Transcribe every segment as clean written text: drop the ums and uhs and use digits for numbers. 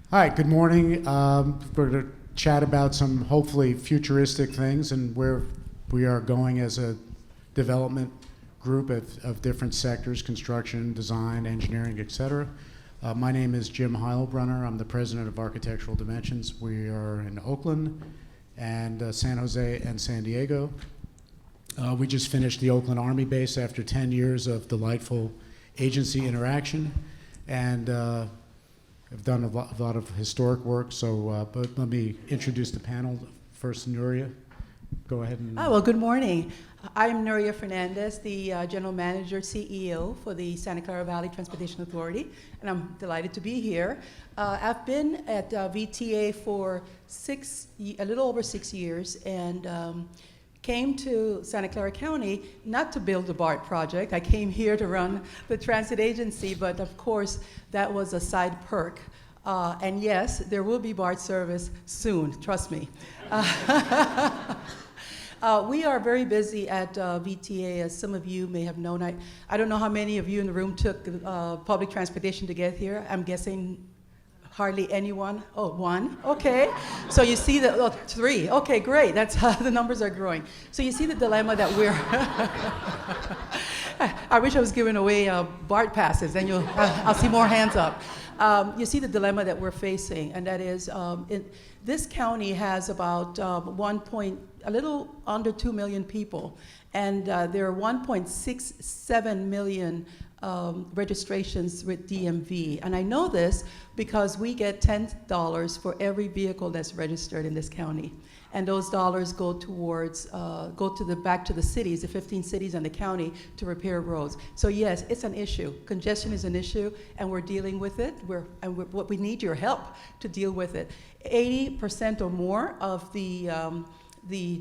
Hi, good morning. We're going to chat about some hopefully futuristic things and where we are going as a development group of different sectors: construction, design, engineering, etc. My name is Jim Heilbronner. I'm the president of Architectural Dimensions. We are in Oakland and San Jose and San Diego. We just finished the Oakland Army base after 10 years of delightful agency interaction, and I've done a lot of historic work. So, but let me introduce the panel. First, Nuria, go ahead and. Oh, well, good morning. I'm Nuria Fernandez, the General Manager, CEO for the Santa Clara Valley Transportation Authority, and I'm delighted to be here. I've been at VTA for a little over 6 years, and came to Santa Clara County not to build the BART project. I came here to run the transit agency, but of course that was a side perk. And yes, there will be BART service soon, trust me. We are very busy at VTA, as some of you may have known. I don't know how many of you in the room took public transportation to get here. I'm guessing hardly anyone. Oh, one, okay. So you see the, three, okay, great. That's how the numbers are growing. So you see the dilemma that we're, I wish I was giving away BART passes, then I'll see more hands up. You see the dilemma that we're facing, and that is, this county has about a little under 2 million people, and there are 1.67 million registrations with DMV. And I know this because we get $10 for every vehicle that's registered in this county. And those dollars go towards, back to the cities, the 15 cities and the county, to repair roads. So yes, it's an issue. Congestion is an issue, and we're dealing with it. We need your help to deal with it. 80% or more of the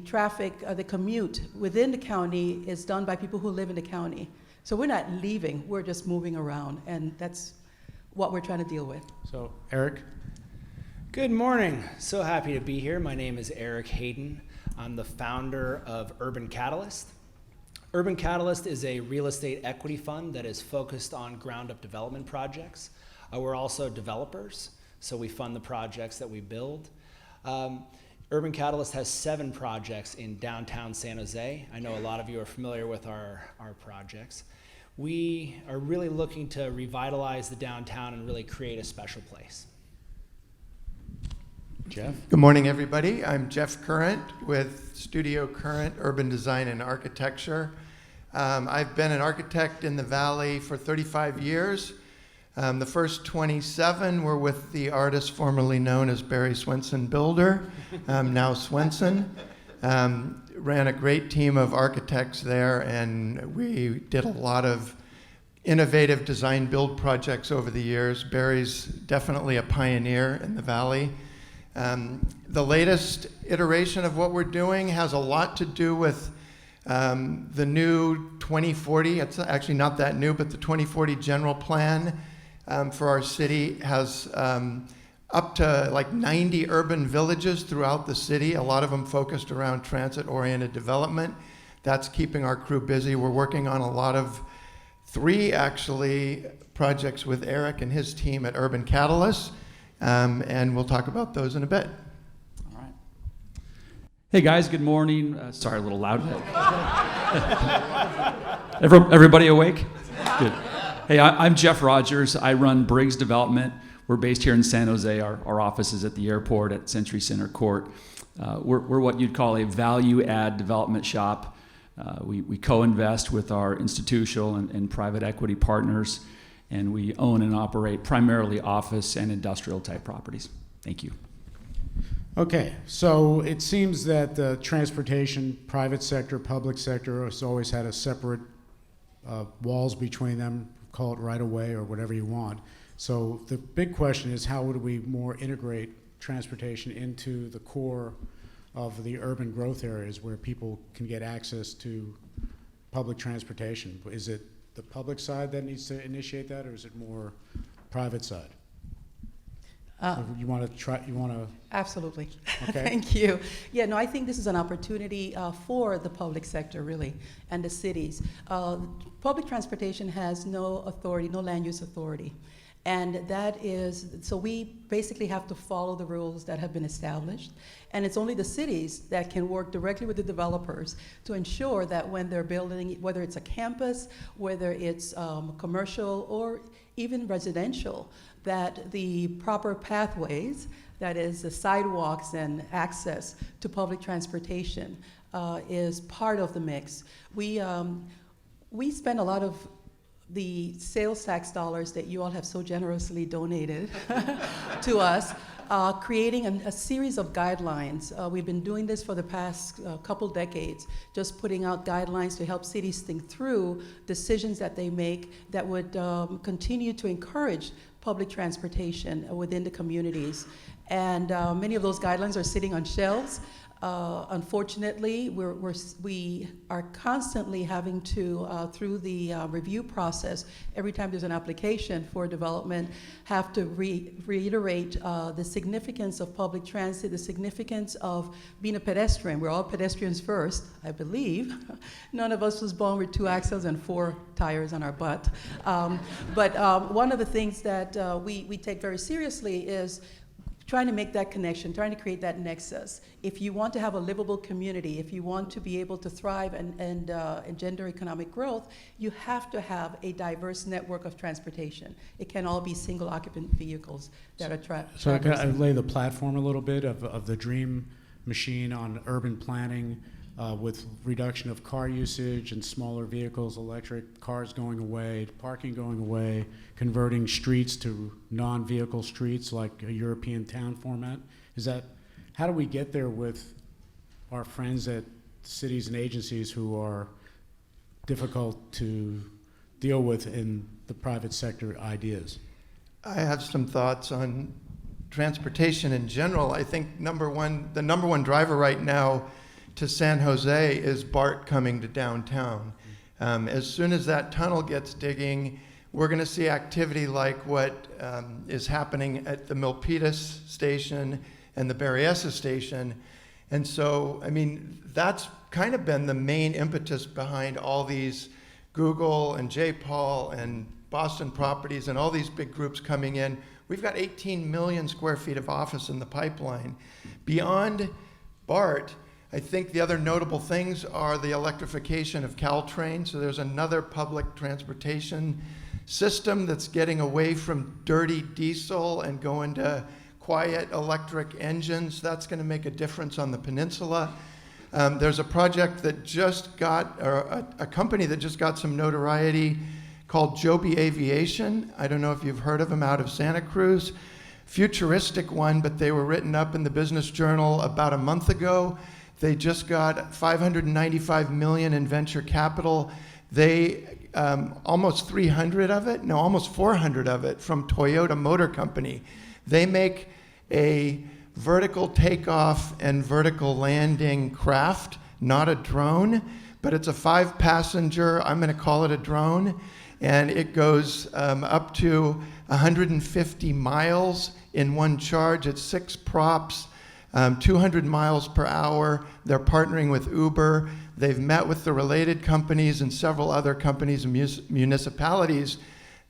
traffic, the commute within the county is done by people who live in the county. So we're not leaving, we're just moving around, and that's what we're trying to deal with. So, Erik? Good morning. So happy to be here. My name is Erik Hayden. I'm the founder of Urban Catalyst. Urban Catalyst is a real estate equity fund that is focused on ground-up development projects. We're also developers, so we fund the projects that we build. Urban Catalyst has 7 projects in downtown San Jose. I know a lot of you are familiar with our projects. We are really looking to revitalize the downtown and really create a special place. Jeff? Good morning, everybody. I'm Jeff Current with Studio Current Urban Design and Architecture. I've been an architect in the Valley for 35 years. The first 27 were with the artist formerly known as Barry Swenson Builder, now Swenson. Ran a great team of architects there, and we did a lot of innovative design build projects over the years. Barry's definitely a pioneer in the Valley. The latest iteration of what we're doing has a lot to do with the new 2040, it's actually not that new, but the 2040 general plan for our city has up to like 90 urban villages throughout the city, a lot of them focused around transit-oriented development. That's keeping our crew busy. We're working on a lot of 3 actually projects with Erik and his team at Urban Catalyst, and we'll talk about those in a bit. All right. Hey guys, good morning. Sorry, a little loud. Everybody awake? Good. Hey, I'm Jeff Rogers. I run Briggs Development. We're based here in San Jose. Our office is at the airport at Century Center Court. We're what you'd call a value-add development shop. We co-invest with our institutional and private equity partners, and we own and operate primarily office and industrial type properties. Thank you. Okay, so it seems that the transportation, private sector, public sector has always had a separate walls between them, call it right of way or whatever you want. So the big question is, how would we more integrate transportation into the core of the urban growth areas where people can get access to public transportation? Is it the public side that needs to initiate that, or is it more private side? You want to try? You want to? Absolutely. Okay. Thank you. Yeah, no, I think this is an opportunity for the public sector, really, and the cities. Public transportation has no authority, no land use authority. And that is, so we basically have to follow the rules that have been established. And it's only the cities that can work directly with the developers to ensure that when they're building, whether it's a campus, whether it's commercial or even residential, that the proper pathways, that is the sidewalks and access to public transportation, is part of the mix. We spend a lot of the sales tax dollars that you all have so generously donated to us, creating a series of guidelines. We've been doing this for the past couple decades, just putting out guidelines to help cities think through decisions that they make that would continue to encourage public transportation within the communities. And many of those guidelines are sitting on shelves. Unfortunately, we are constantly having to, through the review process, every time there's an application for development, have to reiterate the significance of public transit, the significance of being a pedestrian. We're all pedestrians first, I believe. None of us was born with 2 axles and 4 tires on our butt. But one of the things that we take very seriously is trying to make that connection, trying to create that nexus. If you want to have a livable community, if you want to be able to thrive and engender economic growth, you have to have a diverse network of transportation. It can all be single occupant vehicles that are So can I lay the platform a little bit of the dream machine on urban planning with reduction of car usage and smaller vehicles, electric cars going away, parking going away, converting streets to non-vehicle streets like a European town format? How do we get there with our friends at cities and agencies who are difficult to deal with in the private sector ideas? I have some thoughts on transportation in general. I think the number one driver right now to San Jose is BART coming to downtown. As soon as that tunnel gets digging, we're going to see activity like what is happening at the Milpitas station and the Berryessa station. And so, I mean, that's kind of been the main impetus behind all these Google and J-Paul and Boston Properties and all these big groups coming in. We've got 18 million square feet of office in the pipeline. Beyond BART, I think the other notable things are the electrification of Caltrain. So there's another public transportation system that's getting away from dirty diesel and going to quiet electric engines. That's going to make a difference on the peninsula. There's a project that just got, or a company that just got some notoriety called Joby Aviation. I don't know if you've heard of them, out of Santa Cruz. Futuristic one, but they were written up in the Business Journal about a month ago. They just got $595 million in venture capital. They almost 400 of it from Toyota Motor Company. They make a vertical takeoff and vertical landing craft, not a drone, but it's a 5-passenger, I'm going to call it a drone, and it goes up to 150 miles in one charge. It's 6 props. 200 miles per hour. They're partnering with Uber. They've met with the related companies and several other companies and municipalities.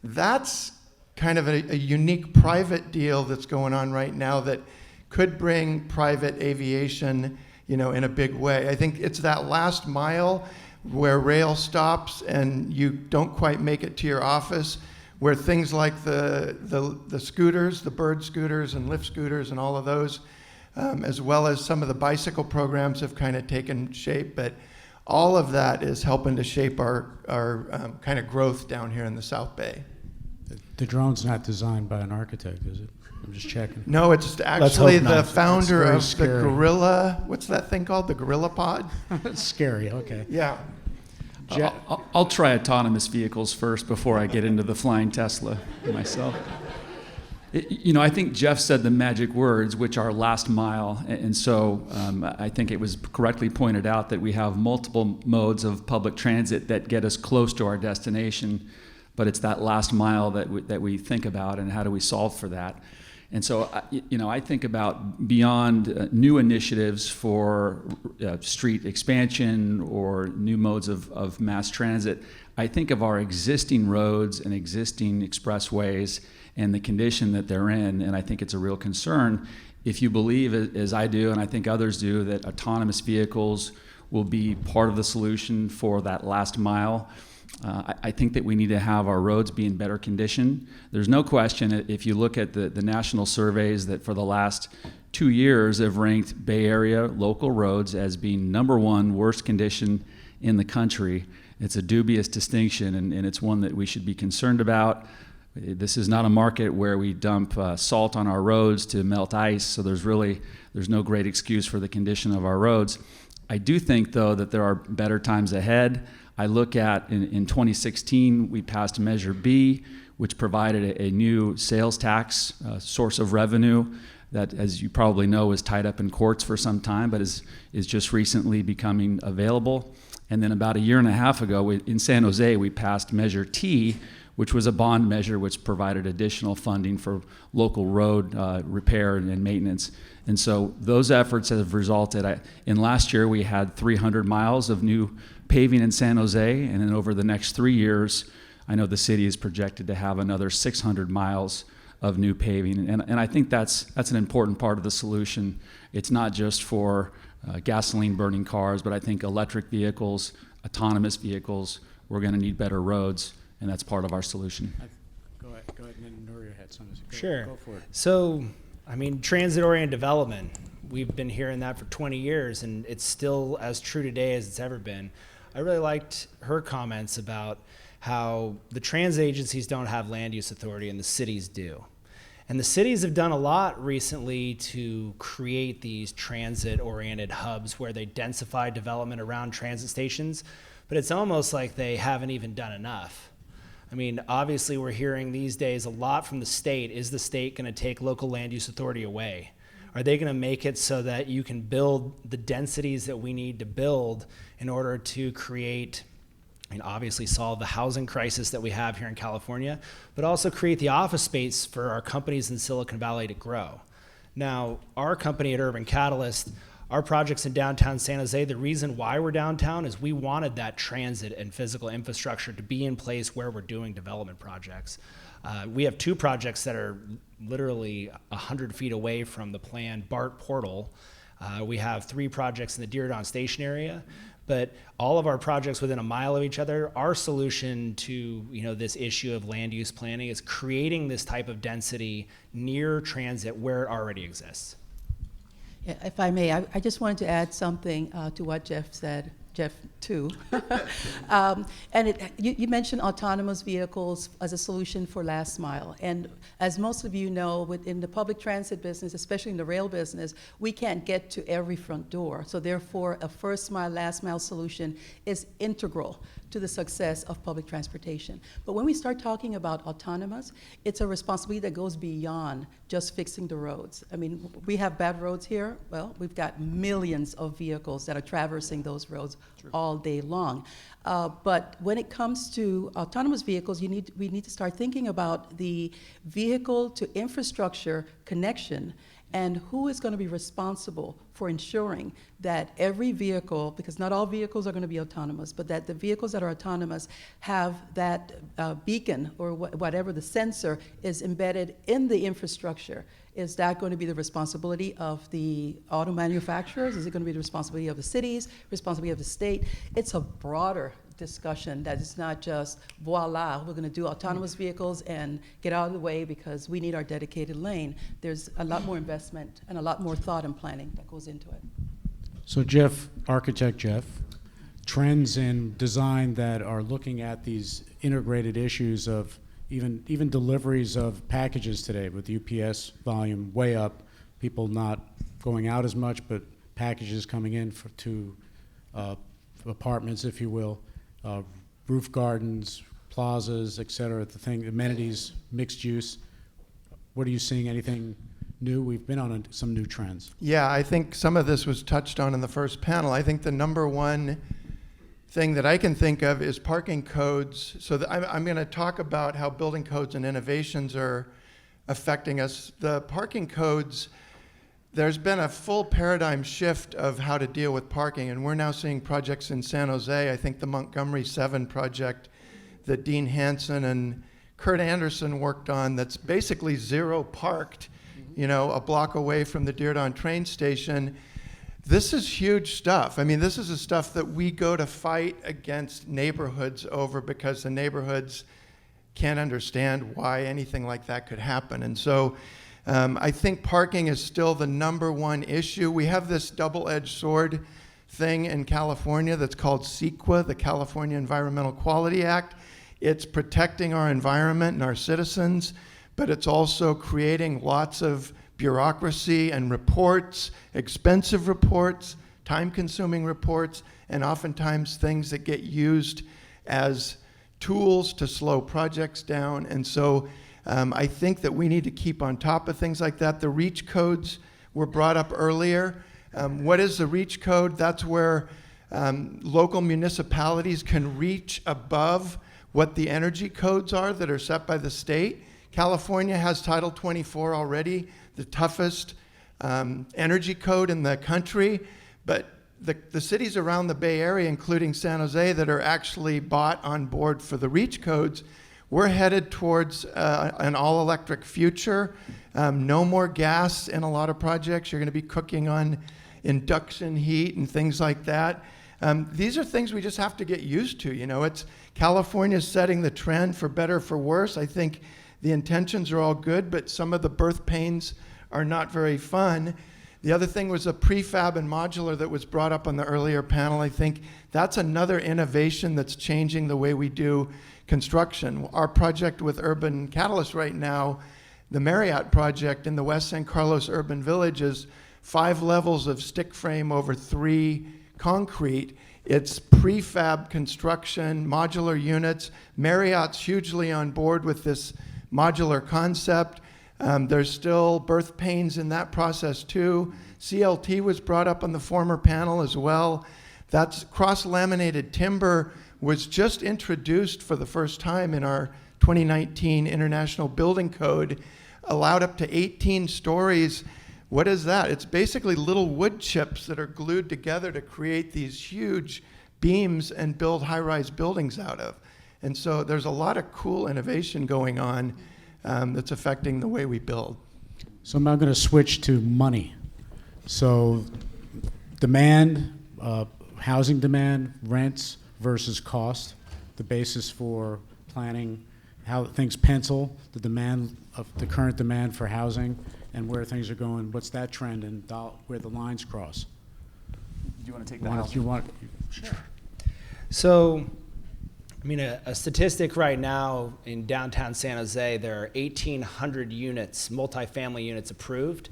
That's kind of a unique private deal that's going on right now that could bring private aviation, in a big way. I think it's that last mile where rail stops and you don't quite make it to your office, where things like the scooters, the Bird scooters and Lyft scooters and all of those, as well as some of the bicycle programs have kind of taken shape, but all of that is helping to shape our kind of growth down here in the South Bay. The drone's not designed by an architect, is it? I'm just checking. No, it's actually the founder of scary. the Gorilla, what's that thing called? The Gorilla Pod? That's scary, okay. Yeah. I'll try autonomous vehicles first before I get into the flying Tesla myself. I think Jeff said the magic words, which are last mile. And so I think it was correctly pointed out that we have multiple modes of public transit that get us close to our destination, but it's that last mile that we think about and how do we solve for that. And so, I think about beyond new initiatives for street expansion or new modes of mass transit. I think of our existing roads and existing expressways and the condition that they're in, and I think it's a real concern. If you believe, as I do, and I think others do, that autonomous vehicles will be part of the solution for that last mile, I think that we need to have our roads be in better condition. There's no question, if you look at the national surveys, that for the last 2 years have ranked Bay Area local roads as being #1 worst condition in the country. It's a dubious distinction, and it's one that we should be concerned about. This is not a market where we dump salt on our roads to melt ice, so there's no great excuse for the condition of our roads. I do think, though, that there are better times ahead. I look at, in 2016, we passed Measure B, which provided a new sales tax source of revenue that, as you probably know, was tied up in courts for some time, but is just recently becoming available. And then about a year and a half ago, in San Jose, we passed Measure T, which was a bond measure which provided additional funding for local road repair and maintenance. And so those efforts have resulted, in last year we had 300 miles of new paving in San Jose, and then over the next 3 years, I know the city is projected to have another 600 miles of new paving. And I think that's an important part of the solution. It's not just for gasoline burning cars, but I think electric vehicles, autonomous vehicles, we're gonna need better roads, and that's part of our solution. Go ahead, and then Nuria had something. Sure. Go for it. So, transit-oriented development, we've been hearing that for 20 years, and it's still as true today as it's ever been. I really liked her comments about how the transit agencies don't have land use authority and the cities do. And the cities have done a lot recently to create these transit-oriented hubs where they densify development around transit stations, but it's almost like they haven't even done enough. Obviously we're hearing these days a lot from the state. Is the state gonna take local land use authority away? Are they gonna make it so that you can build the densities that we need to build in order to create, obviously solve the housing crisis that we have here in California, but also create the office space for our companies in Silicon Valley to grow? Now, our company at Urban Catalyst, our projects in downtown San Jose, the reason why we're downtown is we wanted that transit and physical infrastructure to be in place where we're doing development projects. We have 2 projects that are literally 100 feet away from the planned BART portal. We have 3 projects in the Diridon Station area, but all of our projects within a mile of each other. Our solution to this issue of land use planning is creating this type of density near transit where it already exists. Yeah, if I may, I just wanted to add something to what Jeff said. Jeff, too. You mentioned autonomous vehicles as a solution for last mile. And as most of you know, within the public transit business, especially in the rail business, we can't get to every front door. So therefore, a first mile, last mile solution is integral to the success of public transportation. But when we start talking about autonomous, it's a responsibility that goes beyond just fixing the roads. We have bad roads here. Well, we've got millions of vehicles that are traversing those roads all day long. But when it comes to autonomous vehicles, we need to start thinking about the vehicle to infrastructure connection and who is going to be responsible for ensuring that every vehicle, because not all vehicles are going to be autonomous, but that the vehicles that are autonomous have that beacon or whatever the sensor is embedded in the infrastructure. Is that going to be the responsibility of the auto manufacturers? Is it going to be the responsibility of the cities, responsibility of the state? It's a broader discussion that is not just, voila, we're going to do autonomous vehicles and get out of the way because we need our dedicated lane. There's a lot more investment and a lot more thought and planning that goes into it. So Jeff, architect Jeff, trends in design that are looking at these integrated issues of even deliveries of packages today with UPS volume way up, people not going out as much, but packages coming in to apartments, if you will, roof gardens, plazas, et cetera, amenities, mixed use. What are you seeing? Anything new? We've been on some new trends. Yeah, I think some of this was touched on in the first panel. I think the number one thing that I can think of is parking codes. So I'm going to talk about how building codes and innovations are affecting us. The parking codes, there's been a full paradigm shift of how to deal with parking, and we're now seeing projects in San Jose. I think the Montgomery 7 project that Dean Hansen and Kurt Anderson worked on, that's basically zero parked, a block away from the Diridon train station. This is huge stuff. I mean, this is the stuff that we go to fight against neighborhoods over because the neighborhoods can't understand why anything like that could happen. And so I think parking is still the number one issue. We have this double-edged sword thing in California that's called CEQA, the California Environmental Quality Act. It's protecting our environment and our citizens, but it's also creating lots of bureaucracy and reports, expensive reports, time-consuming reports, and oftentimes things that get used as tools to slow projects down. And so I think that we need to keep on top of things like that. The REACH codes were brought up earlier. What is the REACH code? That's where local municipalities can reach above what the energy codes are that are set by the state. California has Title 24 already, the toughest energy code in the country, but the cities around the Bay Area, including San Jose, that are actually bought on board for the REACH codes, we're headed towards an all-electric future. No more gas in a lot of projects. You're going to be cooking on induction heat and things like that. These are things we just have to get used to. It's California's setting the trend, for better or for worse. I think the intentions are all good, but some of the birth pains are not very fun. The other thing was a prefab and modular that was brought up on the earlier panel. I think that's another innovation that's changing the way we do construction. Our project with Urban Catalyst right now, the Marriott project in the West San Carlos Urban Village, is 5 levels of stick frame over 3 concrete. It's prefab construction, modular units. Marriott's hugely on board with this modular concept. There's still birth pains in that process too. CLT was brought up on the former panel as well. That's cross-laminated timber was just introduced for the first time in our 2019 International Building Code, allowed up to 18 stories. What is that? It's basically little wood chips that are glued together to create these huge beams and build high-rise buildings out of. And so there's a lot of cool innovation going on that's affecting the way we build. So I'm now going to switch to money. So demand, housing demand, rents versus cost, the basis for planning, how things pencil, the demand of the current demand for housing, and where things are going. What's that trend and where the lines cross? Do you want to take that? Sure. So, a statistic right now in downtown San Jose, there are 1,800 units, multifamily units approved.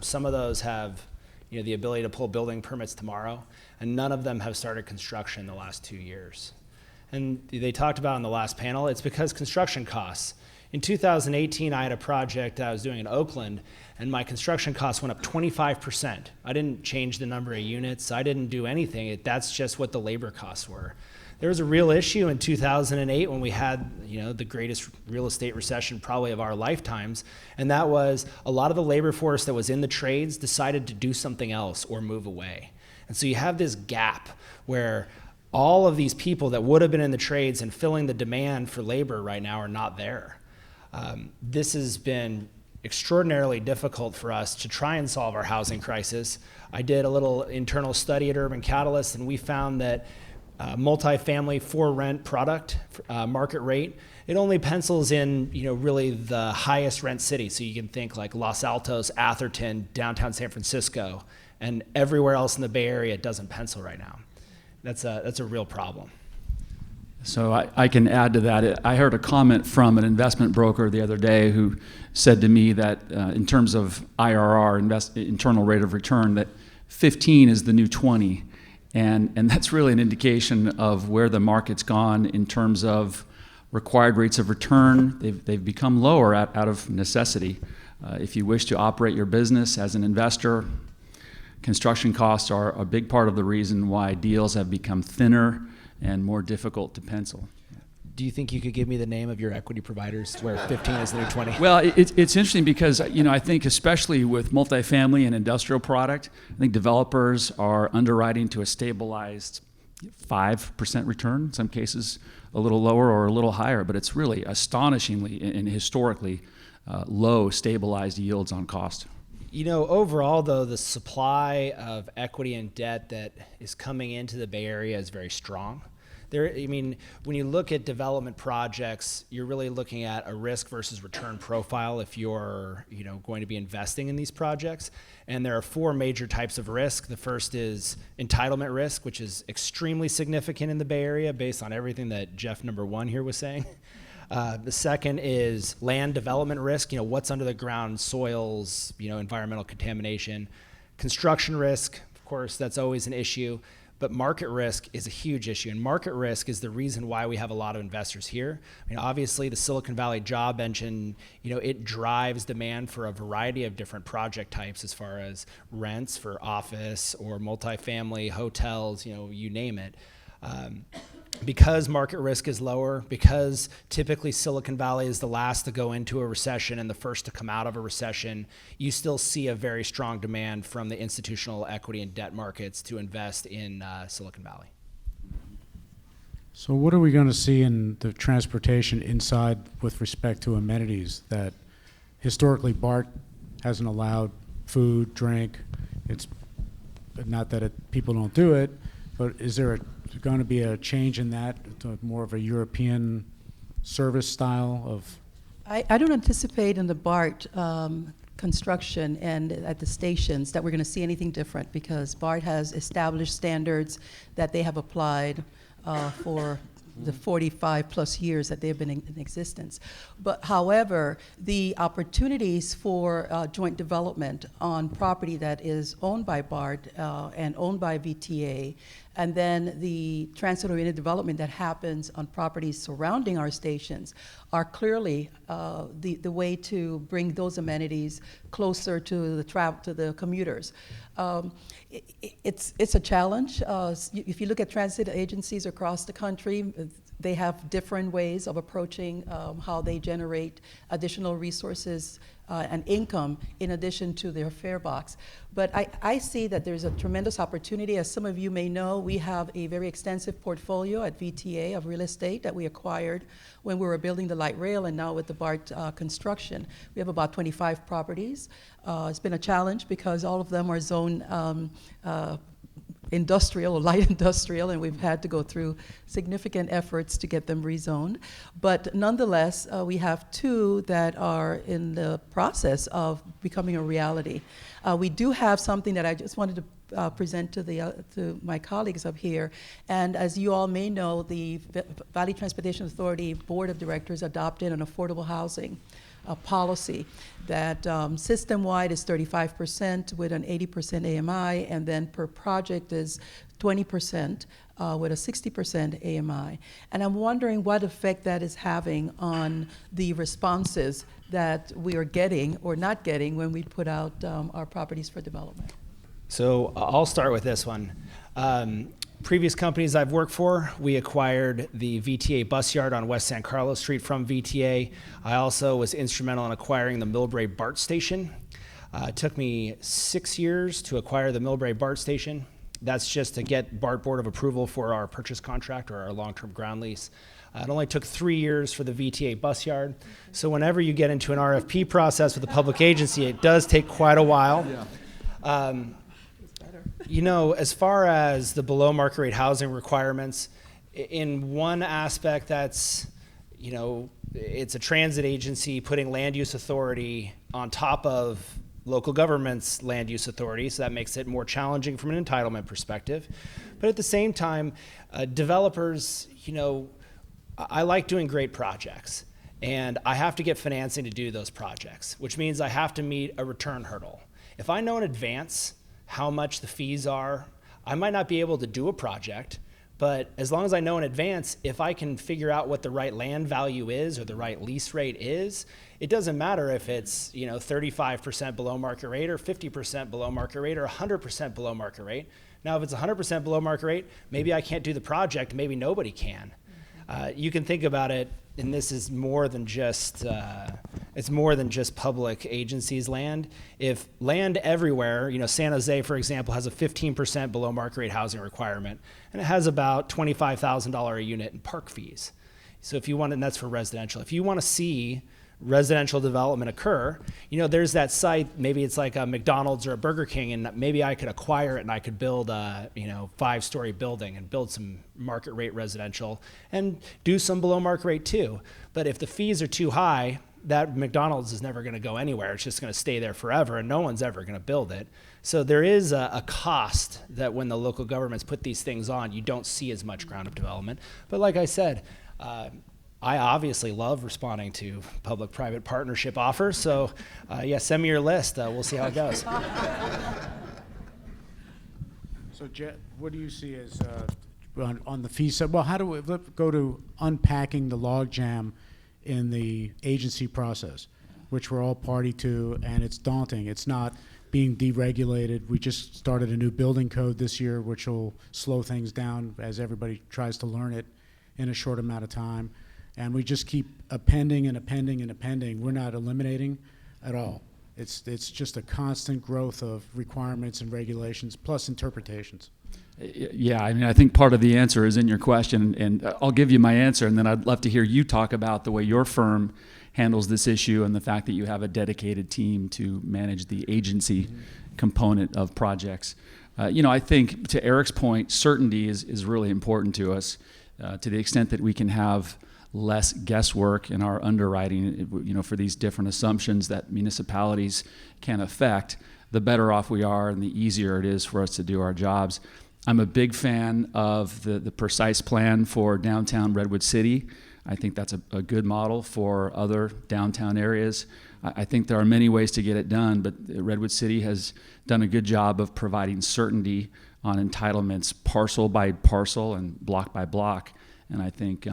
Some of those have the ability to pull building permits tomorrow, and none of them have started construction in the last 2 years. And they talked about in the last panel, it's because construction costs. In 2018, I had a project I was doing in Oakland, and my construction costs went up 25%. I didn't change the number of units. I didn't do anything. That's just what the labor costs were. There was a real issue in 2008 when we had, the greatest real estate recession probably of our lifetimes, and that was a lot of the labor force that was in the trades decided to do something else or move away. And so you have this gap where all of these people that would have been in the trades and filling the demand for labor right now are not there. This has been extraordinarily difficult for us to try and solve our housing crisis. I did a little internal study at Urban Catalyst, and we found that multifamily for rent product market rate, it only pencils in really the highest rent cities. So you can think like Los Altos, Atherton, downtown San Francisco, and everywhere else in the Bay Area it doesn't pencil right now. That's a real problem. So I can add to that. I heard a comment from an investment broker the other day who said to me that in terms of IRR, internal rate of return, that 15 is the new 20. And that's really an indication of where the market's gone in terms of required rates of return. They've become lower out of necessity. If you wish to operate your business as an investor, construction costs are a big part of the reason why deals have become thinner and more difficult to pencil. Do you think you could give me the name of your equity providers where 15 is the new 20? Well, it's interesting because, I think especially with multifamily and industrial product, I think developers are underwriting to a stabilized 5% return, in some cases a little lower or a little higher, but it's really astonishingly and historically low stabilized yields on cost. Overall, though, the supply of equity and debt that is coming into the Bay Area is very strong. When you look at development projects, you're really looking at a risk versus return profile if you're, going to be investing in these projects. And there are 4 major types of risk. The first is entitlement risk, which is extremely significant in the Bay Area based on everything that Jeff number 1 here was saying. The second is land development risk, what's under the ground, soils, environmental contamination. Construction risk, of course, that's always an issue. But market risk is a huge issue, and market risk is the reason why we have a lot of investors here. Obviously, the Silicon Valley job engine, it drives demand for a variety of different project types as far as rents for office or multifamily, hotels, you name it. Because market risk is lower, because typically Silicon Valley is the last to go into a recession and the first to come out of a recession, you still see a very strong demand from the institutional equity and debt markets to invest in Silicon Valley. So what are we going to see in the transportation inside with respect to amenities that historically BART hasn't allowed food, drink? It's not that people don't do it, but is there going to be a change in that to more of a European service style of? I don't anticipate in the BART construction and at the stations that we're going to see anything different, because BART has established standards that they have applied for the 45 plus years that they've been in existence. But however, the opportunities for joint development on property that is owned by BART and owned by VTA, and then the transit-oriented development that happens on properties surrounding our stations are clearly the way to bring those amenities closer to the commuters. It's a challenge. If you look at transit agencies across the country, they have different ways of approaching how they generate additional resources and income in addition to their fare box. But I see that there's a tremendous opportunity. As some of you may know, we have a very extensive portfolio at VTA of real estate that we acquired when we were building the light rail, and now with the BART construction. We have about 25 properties. It's been a challenge because all of them are zoned industrial or light industrial, and we've had to go through significant efforts to get them rezoned. But nonetheless, we have 2 that are in the process of becoming a reality. We do have something that I just wanted to present to my colleagues up here. And as you all may know, the Valley Transportation Authority Board of Directors adopted an affordable housing policy that system-wide is 35% with an 80% AMI, and then per project is 20% with a 60% AMI. And I'm wondering what effect that is having on the responses that we are getting or not getting when we put out our properties for development. So I'll start with this one. Previous companies I've worked for, we acquired the VTA bus yard on West San Carlos Street from VTA. I also was instrumental in acquiring the Millbrae BART station. It took me 6 years to acquire the Millbrae BART station. That's just to get BART Board of Approval for our purchase contract or our long-term ground lease. It only took 3 years for the VTA bus yard. So whenever you get into an RFP process with a public agency, it does take quite a while. Yeah. As far as the below market rate housing requirements, in one aspect that's, it's a transit agency putting land use authority on top of local government's land use authority, so that makes it more challenging from an entitlement perspective. But at the same time, developers, I like doing great projects, and I have to get financing to do those projects, which means I have to meet a return hurdle. If I know in advance how much the fees are, I might not be able to do a project, but as long as I know in advance, if I can figure out what the right land value is or the right lease rate is, it doesn't matter if it's 35% below market rate or 50% below market rate or 100% below market rate. Now, if it's 100% below market rate, maybe I can't do the project, maybe nobody can. You can think about it, and this is more than just it's more than just public agencies' land. If land everywhere, San Jose, for example, has a 15% below market rate housing requirement, and it has about $25,000 a unit in park fees. So if you want, and that's for residential. If you want to see residential development occur, there's that site, maybe it's like a McDonald's or a Burger King, and maybe I could acquire it and I could build a 5-story building and build some market rate residential and do some below market rate too. But if the fees are too high, that McDonald's is never going to go anywhere. It's just going to stay there forever, and no one's ever going to build it. So there is a cost that when the local governments put these things on, you don't see as much ground up development. But like I said, I obviously love responding to public-private partnership offers. So send me your list. We'll see how it goes. So, what do you see as on the fee side? Well, how do we go to unpacking the logjam in the agency process, which we're all party to, and it's daunting. It's not being deregulated. We just started a new building code this year, which will slow things down as everybody tries to learn it in a short amount of time. And we just keep appending and appending and appending. We're not eliminating at all. It's just a constant growth of requirements and regulations plus interpretations. Yeah, I think part of the answer is in your question, and I'll give you my answer, and then I'd love to hear you talk about the way your firm handles this issue and the fact that you have a dedicated team to manage the agency component of projects. I think to Erik's point, certainty is really important to us to the extent that we can have less guesswork in our underwriting, for these different assumptions that municipalities can affect, the better off we are and the easier it is for us to do our jobs. I'm a big fan of the precise plan for downtown Redwood City. I think that's a good model for other downtown areas. I think there are many ways to get it done, but Redwood City has done a good job of providing certainty on entitlements parcel by parcel and block by block. And I think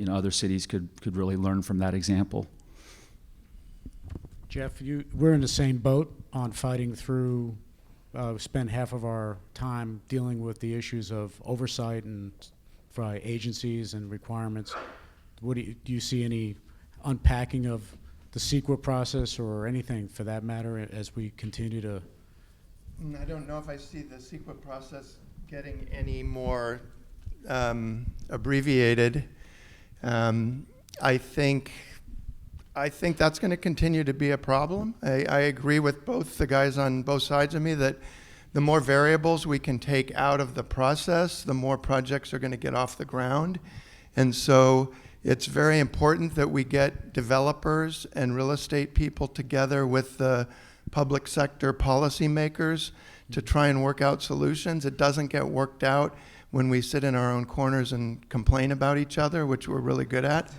other cities could really learn from that example. Jeff, we're in the same boat on fighting through. Spend half of our time dealing with the issues of oversight and by agencies and requirements. Do you see any unpacking of the CEQA process or anything for that matter as we continue to? I don't know if I see the CEQA process getting any more abbreviated. I think that's going to continue to be a problem. I agree with both the guys on both sides of me that the more variables we can take out of the process, the more projects are going to get off the ground. And so it's very important that we get developers and real estate people together with the public sector policymakers to try and work out solutions. It doesn't get worked out when we sit in our own corners and complain about each other, which we're really good at.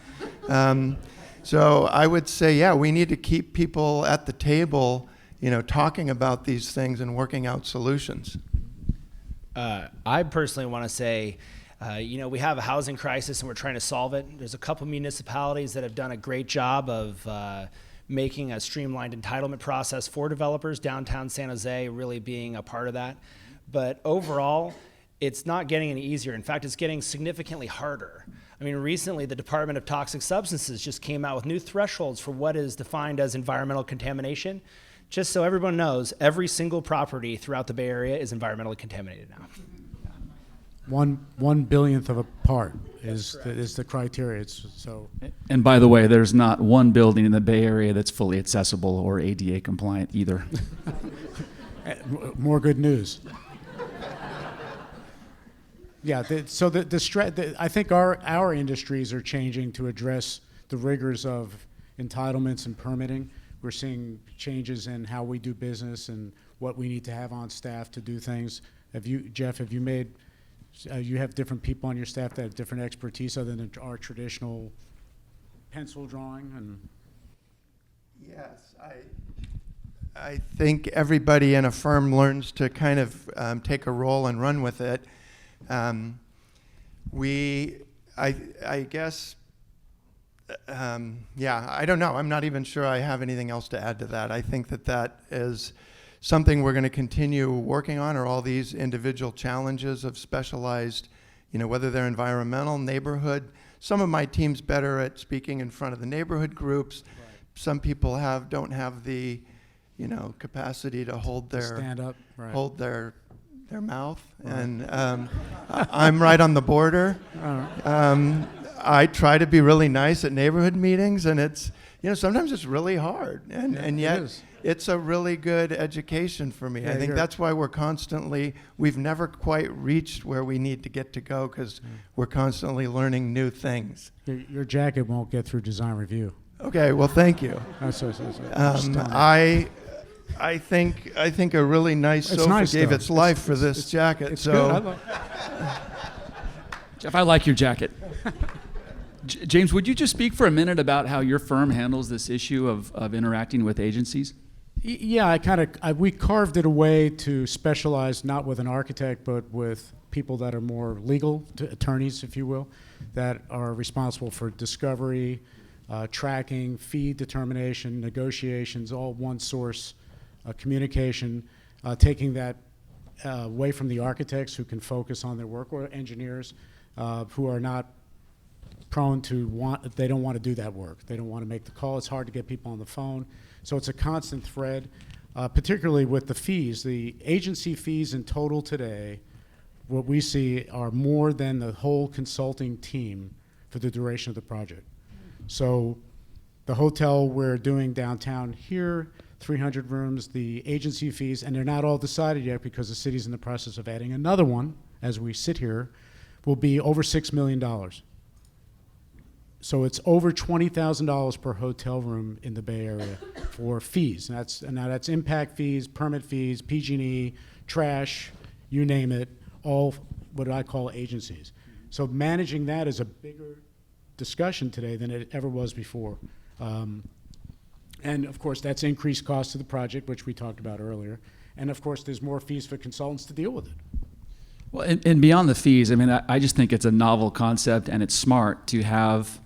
So I would say, we need to keep people at the table, talking about these things and working out solutions. I personally want to say, we have a housing crisis and we're trying to solve it. There's a couple municipalities that have done a great job of making a streamlined entitlement process for developers, downtown San Jose really being a part of that. But overall, it's not getting any easier. In fact, it's getting significantly harder. I mean, recently the Department of Toxic Substances just came out with new thresholds for what is defined as environmental contamination. Just so everyone knows, every single property throughout the Bay Area is environmentally contaminated now. 1 billionth of a part is the criteria. And by the way, there's not one building in the Bay Area that's fully accessible or ADA compliant either. More good news. Yeah, I think our industries are changing to address the rigors of entitlements and permitting. We're seeing changes in how we do business and what we need to have on staff to do things. Jeff, you have different people on your staff that have different expertise other than our traditional pencil drawing? And yes, I think everybody in a firm learns to kind of take a role and run with it. I guess, I don't know. I'm not even sure I have anything else to add to that. I think that is something we're going to continue working on, are all these individual challenges of specialized, whether they're environmental, neighborhood, some of my team's better at speaking in front of the neighborhood groups. Right. Some people don't have the, capacity to hold their Stand up, right. hold their mouth, Right. and I'm right on the border. I try to be really nice at neighborhood meetings, and it's sometimes it's really hard, and Yeah, it yet is. it's a really good education for me. Yeah, I think you're- that's why we've never quite reached where we need to get to go, because we're constantly learning new things. Your jacket won't get through design review. Okay, well, thank you. That's what I was just telling you. I think a really nice It's sofa nice, gave though. its life for this jacket. It's so good. I love- Jeff, I like your jacket. James, would you just speak for a minute about how your firm handles this issue of interacting with agencies? Yeah, we carved it away to specialize not with an architect, but with people that are more legal, attorneys, if you will, that are responsible for discovery, tracking, fee determination, negotiations, all one source communication, taking that away from the architects who can focus on their work, or engineers who are not prone to they don't want to do that work. They don't want to make the call. It's hard to get people on the phone. So it's a constant thread, particularly with the fees. The agency fees in total today, what we see, are more than the whole consulting team for the duration of the project. So the hotel we're doing downtown here, 300 rooms, the agency fees, and they're not all decided yet because the city's in the process of adding another one as we sit here, will be over $6 million. So it's over $20,000 per hotel room in the Bay Area for fees. Now that's impact fees, permit fees, PG&E, trash, you name it, all what I call agencies. So managing that is a bigger discussion today than it ever was before. And of course, that's increased cost to the project, which we talked about earlier. And of course, there's more fees for consultants to deal with it. Well, and beyond the fees, I just think it's a novel concept, and it's smart to have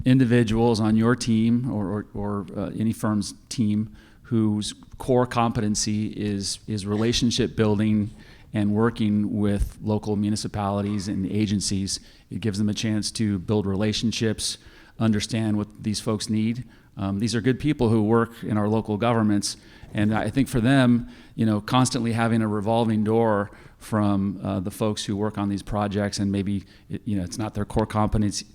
individuals on your team or any firm's team whose core competency is relationship building and working with local municipalities and agencies. It gives them a chance to build relationships, understand what these folks need. These are good people who work in our local governments, and I think for them, constantly having a revolving door from the folks who work on these projects, and maybe it's not their core competency,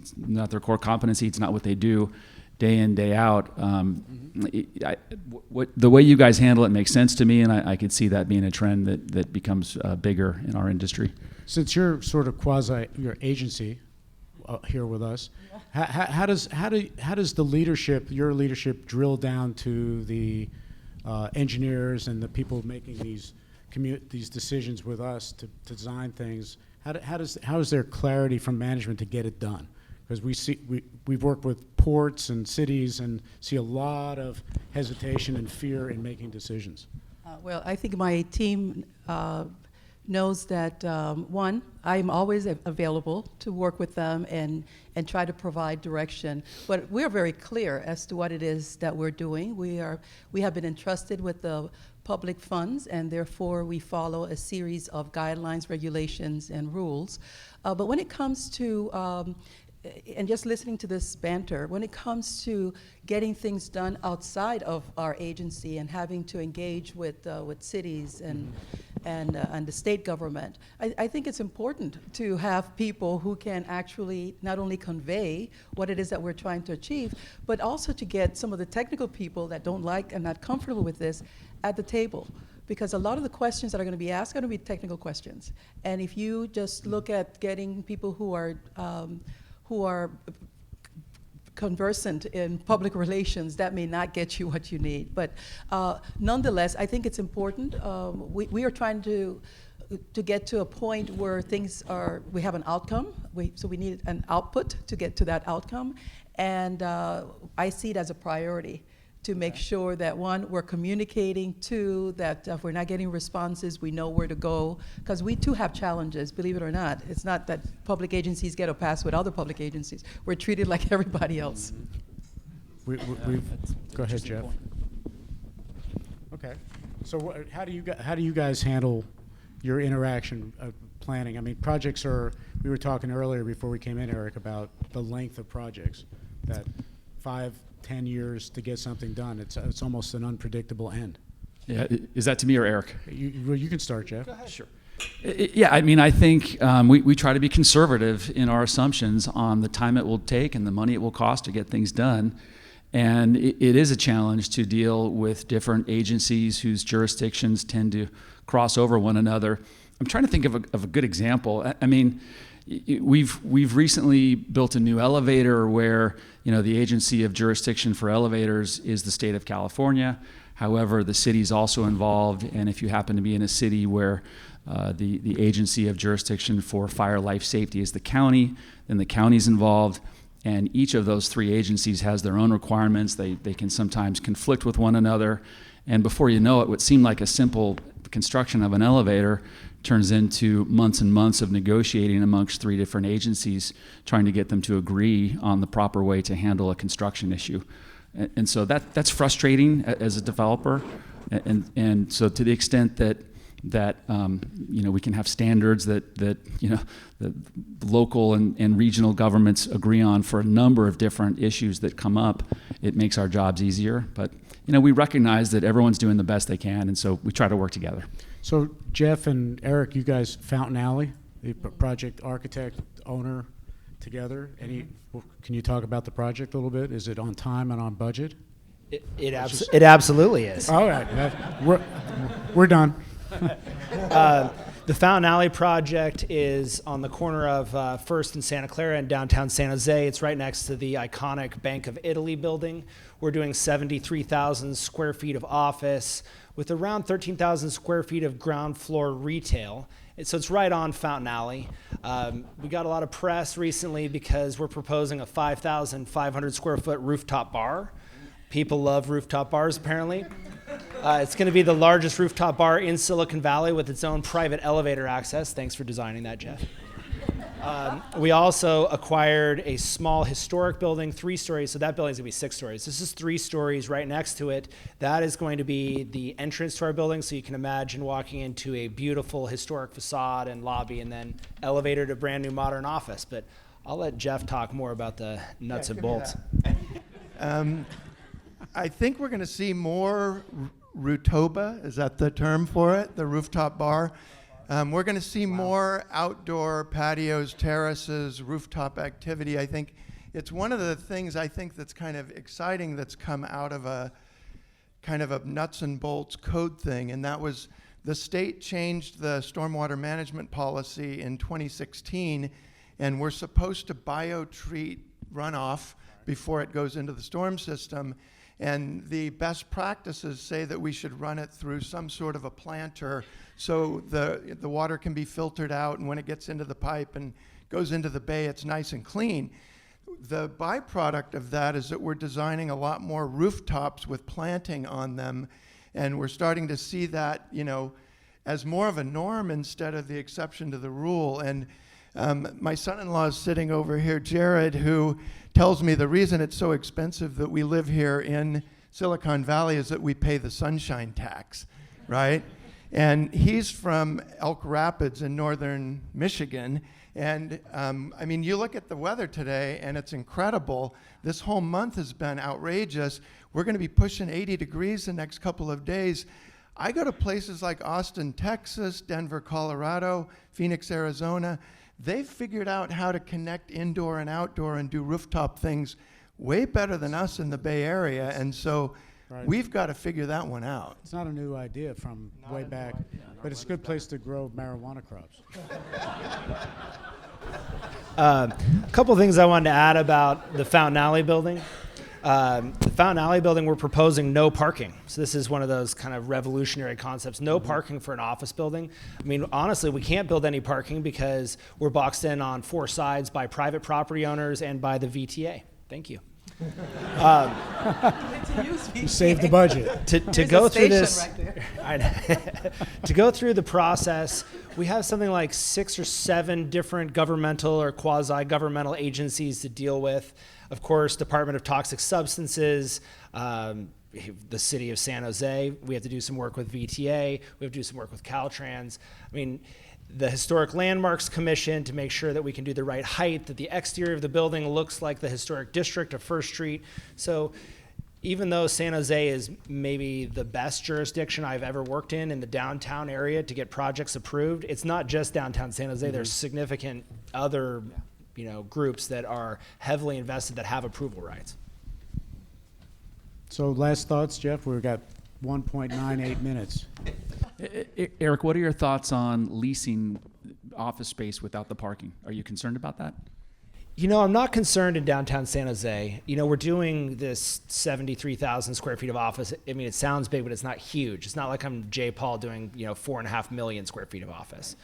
it's not what they do day in, day out. The way you guys handle it makes sense to me, and I could see that being a trend that becomes bigger in our industry. Since you're sort of your agency here with us, how does your leadership drill down to the engineers and the people making these decisions with us to design things? How is there clarity from management to get it done? Because we've worked with ports and cities and see a lot of hesitation and fear in making decisions. Well, I think my team knows that, one, I'm always available to work with them and try to provide direction. But we're very clear as to what it is that we're doing. We have been entrusted with the public funds, and therefore we follow a series of guidelines, regulations, and rules. But when it comes to and just listening to this banter, when it comes to getting things done outside of our agency and having to engage with cities and the state government, I think it's important to have people who can actually not only convey what it is that we're trying to achieve, but also to get some of the technical people that don't like and not comfortable with this at the table. Because a lot of the questions that are going to be asked are going to be technical questions. And if you just look at getting people who are conversant in public relations, that may not get you what you need. But nonetheless, I think it's important. We are trying to get to a point where we have an outcome. So we need an output to get to that outcome. And I see it as a priority to make sure that, one, we're communicating, two, that if we're not getting responses, we know where to go. Because we too have challenges, believe it or not. It's not that public agencies get a pass with other public agencies. We're treated like everybody else. Go ahead, Jeff. Okay. So how do you guys handle your interaction planning? I mean, projects are we were talking earlier before we came in, Eric, about the length of projects, that 5-10 years to get something done. It's almost an unpredictable end. Yeah, is that to me or Eric? You can start, Jeff. Go ahead. Sure. Yeah, I mean, I think we try to be conservative in our assumptions on the time it will take and the money it will cost to get things done. And it is a challenge to deal with different agencies whose jurisdictions tend to cross over one another. I'm trying to think of a good example. I mean, we've recently built a new elevator where, you know, the agency of jurisdiction for elevators is the state of California. However, the city's also involved, and if you happen to be in a city where the agency of jurisdiction for fire life safety is the county, then the county's involved, and each of those three agencies has their own requirements. They can sometimes conflict with one another, and before you know it, what seemed like a simple construction of an elevator turns into months and months of negotiating amongst three different agencies, trying to get them to agree on the proper way to handle a construction issue. And so that's frustrating as a developer. And so to the extent that you know, we can have standards that you know, the local and regional governments agree on for a number of different issues that come up, it makes our jobs easier. But you know, we recognize that everyone's doing the best they can, and so we try to work together. So Jeff and Eric, you guys, Fountain Alley, the project architect, owner, together. Can you talk about the project a little bit? Is it on time and on budget? It absolutely is. All right, we're done. The Fountain Alley project is on the corner of First and Santa Clara in downtown San Jose. It's right next to the iconic Bank of Italy building. We're doing 73,000 square feet of office with around 13,000 square feet of ground floor retail. So it's right on Fountain Alley. We got a lot of press recently because we're proposing a 5,500 square foot rooftop bar. People love rooftop bars, apparently. It's going to be the largest rooftop bar in Silicon Valley with its own private elevator access. Thanks for designing that, Jeff. We also acquired a small historic building, 3 stories, so that building's going to be 6 stories. This is 3 stories right next to it. That is going to be the entrance to our building, so you can imagine walking into a beautiful historic facade and lobby and then elevator to brand new modern office. But I'll let Jeff talk more about the nuts and bolts. I think we're going to see more Rutoba, is that the term for it, the rooftop bar? We're going to see more outdoor patios, terraces, rooftop activity. I think it's one of the things I think that's kind of exciting that's come out of a kind of a nuts and bolts code thing, and that was the state changed the stormwater management policy in 2016, and we're supposed to biotreat runoff before it goes into the storm system. And the best practices say that we should run it through some sort of a planter so the water can be filtered out, and when it gets into the pipe and goes into the bay, it's nice and clean. The byproduct of that is that we're designing a lot more rooftops with planting on them, and we're starting to see that, you know, as more of a norm instead of the exception to the rule. And my son-in-law is sitting over here, Jared, who tells me the reason it's so expensive that we live here in Silicon Valley is that we pay the sunshine tax, right? And he's from Elk Rapids in northern Michigan. And I mean, you look at the weather today and it's incredible. This whole month has been outrageous. We're going to be pushing 80 degrees the next couple of days. I go to places like Austin, Texas, Denver, Colorado, Phoenix, Arizona. They've figured out how to connect indoor and outdoor and do rooftop things way better than us in the Bay Area. And so we've got to figure that one out. It's not a new idea from way back, but it's a good place to grow marijuana crops. A couple things I wanted to add about the Fountain Alley building. The Fountain Alley building, we're proposing no parking. So this is one of those kind of revolutionary concepts, no parking for an office building. I mean, honestly, we can't build any parking because we're boxed in on 4 sides by private property owners and by the VTA. Thank you. You saved the budget. To go through this, to go through the process, we have something like 6 or 7 different governmental or quasi-governmental agencies to deal with. Of course, Department of Toxic Substances, the city of San Jose. We have to do some work with VTA. We have to do some work with Caltrans. I mean, the Historic Landmarks Commission to make sure that we can do the right height, that the exterior of the building looks like the historic district of First Street. So even though San Jose is maybe the best jurisdiction I've ever worked in the downtown area to get projects approved, it's not just downtown San Jose. There's significant other groups that are heavily invested that have approval rights. So last thoughts, Jeff? We've got 1.98 minutes. Eric, what are your thoughts on leasing office space without the parking? Are you concerned about that? I'm not concerned in downtown San Jose. We're doing this 73,000 square feet of office. I mean, it sounds big, but it's not huge. It's not like I'm J. Paul doing, 4.5 million square feet of office.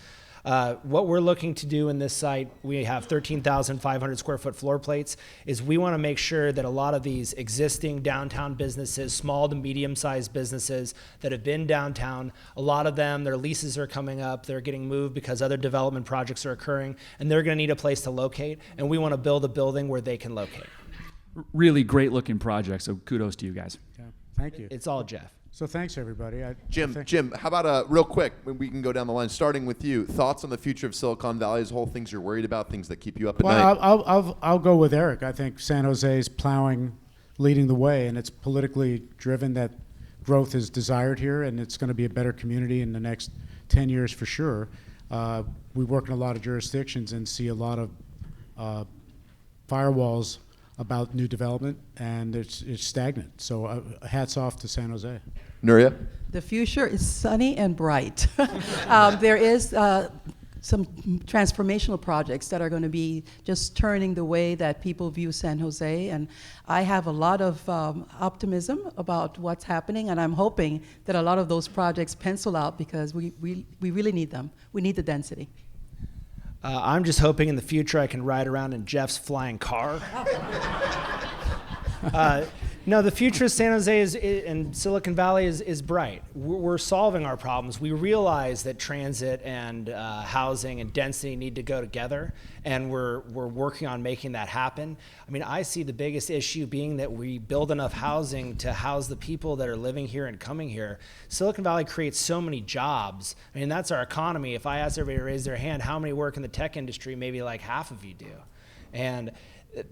What we're looking to do in this site, we have 13,500 square foot floor plates, is we want to make sure that a lot of these existing downtown businesses, small to medium sized businesses that have been downtown, a lot of them, their leases are coming up, they're getting moved because other development projects are occurring, and they're going to need a place to locate, and we want to build a building where they can locate. Really great looking project, so kudos to you guys. Yeah, thank you. It's all Jeff. So thanks, everybody. Jim, how about real quick, when we can go down the line, starting with you, thoughts on the future of Silicon Valley as a whole, things you're worried about, things that keep you up at night? I'll go with Eric. I think San Jose is plowing, leading the way, and it's politically driven that growth is desired here, and it's going to be a better community in the next 10 years for sure. We work in a lot of jurisdictions and see a lot of firewalls about new development, and it's stagnant. So hats off to San Jose. Nuria? The future is sunny and bright. There is some transformational projects that are going to be just turning the way that people view San Jose, and I have a lot of optimism about what's happening, and I'm hoping that a lot of those projects pencil out because we really need them. We need the density. I'm just hoping in the future I can ride around in Jeff's flying car. No, the future of San Jose and Silicon Valley is bright. We're solving our problems. We realize that transit and housing and density need to go together, and we're working on making that happen. I mean, I see the biggest issue being that we build enough housing to house the people that are living here and coming here. Silicon Valley creates so many jobs. I mean, that's our economy. If I ask everybody to raise their hand, how many work in the tech industry? Maybe like half of you do. And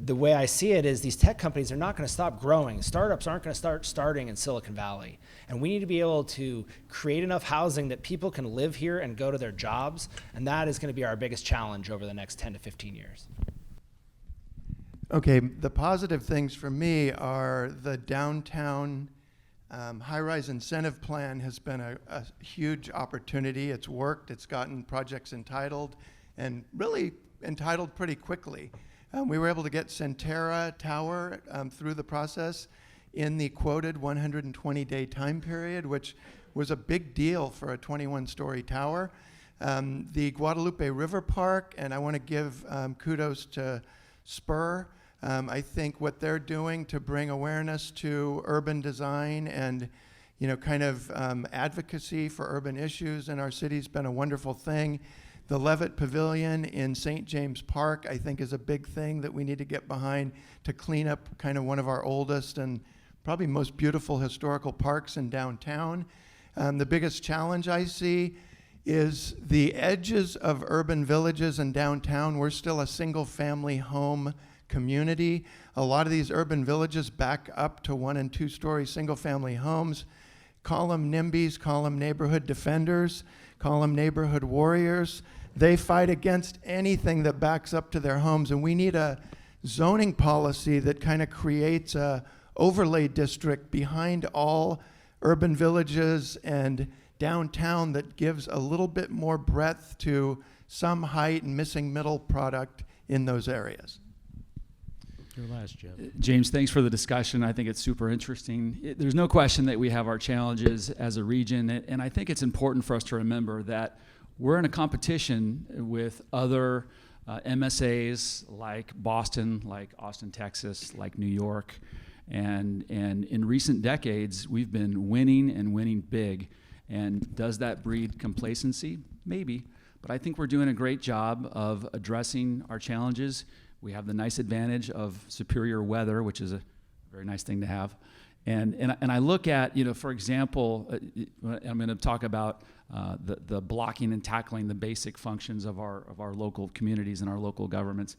the way I see it is these tech companies are not going to stop growing. Startups aren't going to start starting in Silicon Valley. And we need to be able to create enough housing that people can live here and go to their jobs. And that is going to be our biggest challenge over the next 10 to 15 years. Okay, the positive things for me are the downtown high-rise incentive plan has been a huge opportunity. It's worked. It's gotten projects entitled, and really entitled pretty quickly. We were able to get Centera Tower through the process in the quoted 120-day time period, which was a big deal for a 21-story tower. The Guadalupe River Park, and I want to give kudos to Spur. I think what they're doing to bring awareness to urban design and kind of advocacy for urban issues in our city has been a wonderful thing. The Levitt Pavilion in St. James Park, I think, is a big thing that we need to get behind to clean up kind of one of our oldest and probably most beautiful historical parks in downtown. The biggest challenge I see is the edges of urban villages and downtown. We're still a single-family home community. A lot of these urban villages back up to 1- and 2-story single-family homes. Call them NIMBYs, call them neighborhood defenders, call them neighborhood warriors. They fight against anything that backs up to their homes, and we need a zoning policy that kind of creates a overlay district behind all urban villages and downtown that gives a little bit more breadth to some height and missing middle product in those areas. Your last, Jeff. James, thanks for the discussion. I think it's super interesting. There's no question that we have our challenges as a region, and I think it's important for us to remember that we're in a competition with other MSAs like Boston, like Austin, Texas, like New York, and in recent decades, we've been winning and winning big. And does that breed complacency? Maybe, but I think we're doing a great job of addressing our challenges. We have the nice advantage of superior weather, which is a very nice thing to have. And I look at, for example, I'm going to talk about the blocking and tackling the basic functions of our local communities and our local governments.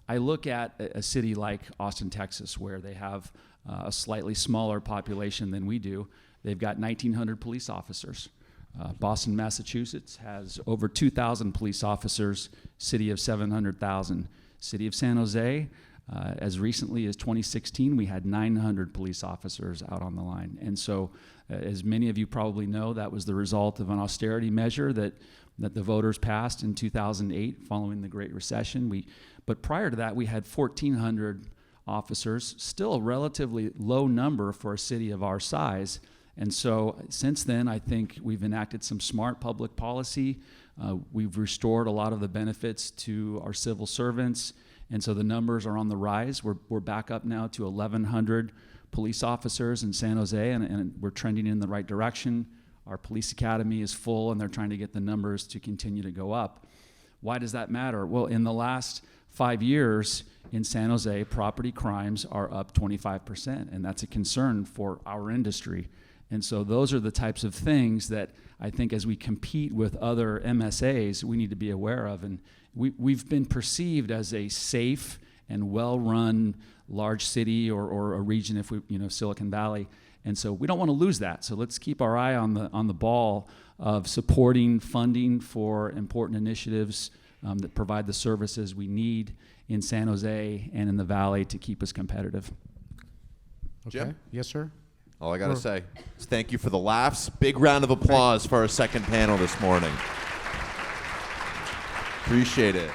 I look at a city like Austin, Texas, where they have a slightly smaller population than we do. They've got 1,900 police officers. Boston, Massachusetts has over 2,000 police officers, city of 700,000. City of San Jose, as recently as 2016, we had 900 police officers out on the line. And so, as many of you probably know, that was the result of an austerity measure that the voters passed in 2008 following the Great Recession. But prior to that, we had 1,400 officers, still a relatively low number for a city of our size. And so since then, I think we've enacted some smart public policy. We've restored a lot of the benefits to our civil servants. And so the numbers are on the rise. We're back up now to 1,100 police officers in San Jose, and we're trending in the right direction. Our police academy is full, and they're trying to get the numbers to continue to go up. Why does that matter? Well, in the last 5 years in San Jose, property crimes are up 25%, and that's a concern for our industry. And so those are the types of things that I think as we compete with other MSAs, we need to be aware of. And we've been perceived as a safe and well-run large city or a region, if we, Silicon Valley. And so we don't want to lose that. So let's keep our eye on the ball of supporting funding for important initiatives that provide the services we need in San Jose and in the Valley to keep us competitive. Okay. Jim? Yes, sir. All I got to say is thank you for the laughs. Big round of applause for our second panel this morning. Appreciate it.